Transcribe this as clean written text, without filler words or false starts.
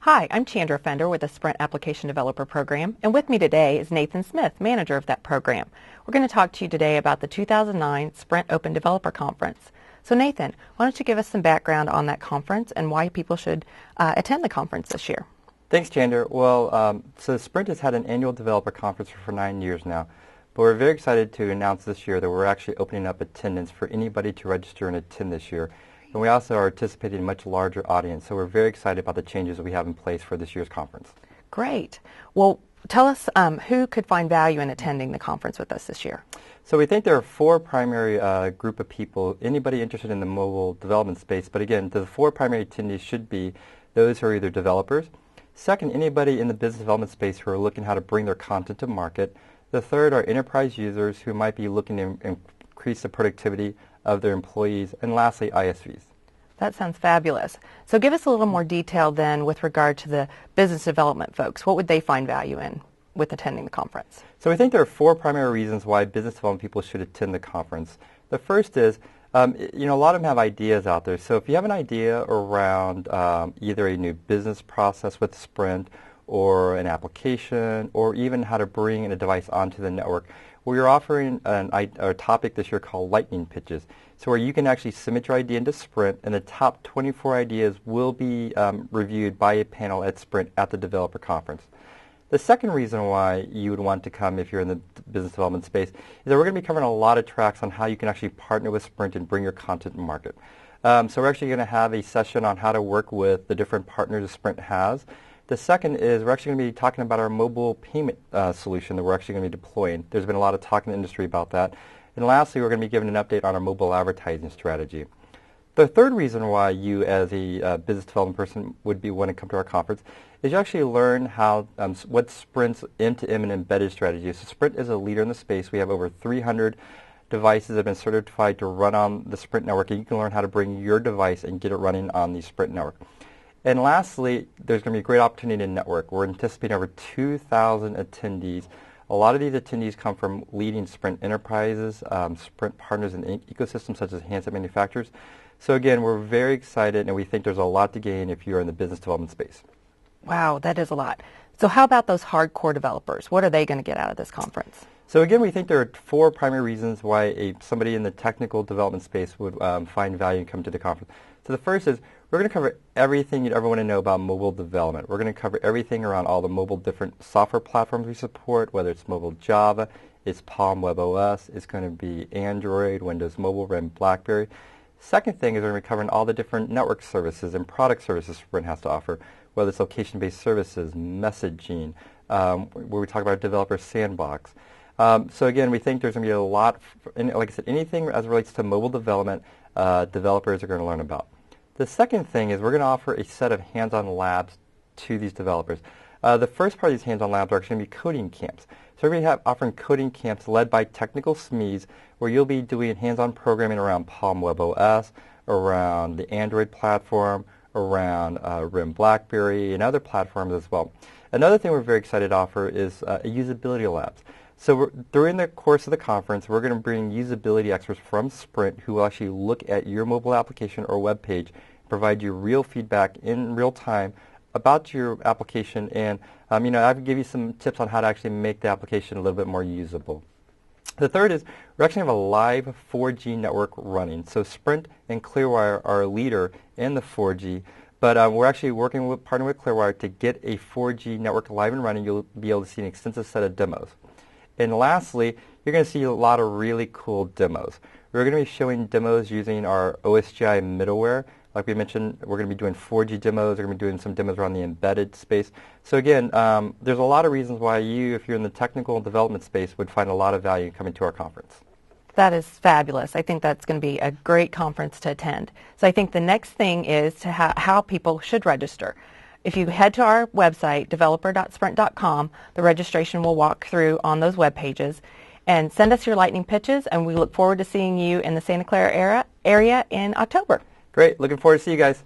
Hi, I'm Chandra Fender with the Sprint Application Developer Program, and with me today is Nathan Smith, manager of that program. We're going to talk to you today about the 2009 Sprint Open Developer Conference. So Nathan, why don't you give us some background on that conference and why people should attend the conference this year? Thanks, Chandra. Well, so Sprint has had an annual developer conference for 9 years now, but we're very excited to announce this year that we're actually opening up attendance for anybody to register and attend this year. And we also are anticipating a much larger audience, so we're very excited about the changes that we have in place for this year's conference. Great. Well, tell us who could find value in attending the conference with us this year. So we think there are four primary group of people, anybody interested in the mobile development space, but again, the four primary attendees should be those who are either developers. Second, anybody in the business development space who are looking how to bring their content to market. The third are enterprise users who might be looking to increase the productivity of their employees. And lastly, ISVs. That sounds fabulous. So give us a little more detail then with regard to the business development folks. What would they find value in with attending the conference? So I think there are four primary reasons why business development people should attend the conference. The first is, a lot of them have ideas out there. So if you have an idea around either a new business process with Sprint or an application or even how to bring a device onto the network, we're offering a topic this year called lightning pitches. So where you can actually submit your idea into Sprint, and the top 24 ideas will be reviewed by a panel at Sprint at the developer conference. The second reason why you would want to come if you're in the business development space is that we're going to be covering a lot of tracks on how you can actually partner with Sprint and bring your content to market. So we're actually going to have a session on how to work with the different partners that Sprint has. The second is we're actually going to be talking about our mobile payment solution that we're actually going to be deploying. There's been a lot of talk in the industry about that. And lastly, we're going to be giving an update on our mobile advertising strategy. The third reason why you as a business development person would want to come to our conference is you actually learn how what Sprint's end-to-end and embedded strategy is. So Sprint is a leader in the space. We have over 300 devices that have been certified to run on the Sprint network, and you can learn how to bring your device and get it running on the Sprint network. And lastly, there's going to be a great opportunity to network. We're anticipating over 2,000 attendees. A lot of these attendees come from leading Sprint enterprises, Sprint partners in the ecosystem such as handset manufacturers. So again, we're very excited, and we think there's a lot to gain if you're in the business development space. Wow, that is a lot. So how about those hardcore developers? What are they going to get out of this conference? So again, we think there are four primary reasons why somebody in the technical development space would find value and come to the conference. So the first is we're going to cover everything you'd ever want to know about mobile development. We're going to cover everything around all the mobile different software platforms we support, whether it's mobile Java, it's Palm Web OS, it's going to be Android, Windows Mobile, and BlackBerry. Second thing is we're going to be covering all the different network services and product services Sprint has to offer, whether it's location-based services, messaging, where we talk about developer sandbox. So again, we think there's going to be a lot, like I said, anything as it relates to mobile development, developers are going to learn about. The second thing is we're going to offer a set of hands-on labs to these developers. The first part of these hands-on labs are actually going to be coding camps. So we're going to be offering coding camps led by technical SMEs where you'll be doing hands-on programming around Palm Web OS, around the Android platform, around RIM BlackBerry, and other platforms as well. Another thing we're very excited to offer is usability labs. So during the course of the conference, we're going to bring usability experts from Sprint who will actually look at your mobile application or web page, provide you real feedback in real time about your application, and I can give you some tips on how to actually make the application a little bit more usable. The third is we're actually going to have a live 4G network running. So Sprint and Clearwire are a leader in the 4G, but we're actually partnering with Clearwire to get a 4G network live and running. You'll be able to see an extensive set of demos. And lastly, you're going to see a lot of really cool demos. We're going to be showing demos using our OSGI middleware. Like we mentioned, we're going to be doing 4G demos. We're going to be doing some demos around the embedded space. So again, there's a lot of reasons why if you're in the technical development space, would find a lot of value in coming to our conference. That is fabulous. I think that's going to be a great conference to attend. So I think the next thing is to how people should register. If you head to our website, developer.sprint.com, the registration will walk through on those web pages. And send us your lightning pitches, and we look forward to seeing you in the Santa Clara area in October. Great. Looking forward to see you guys.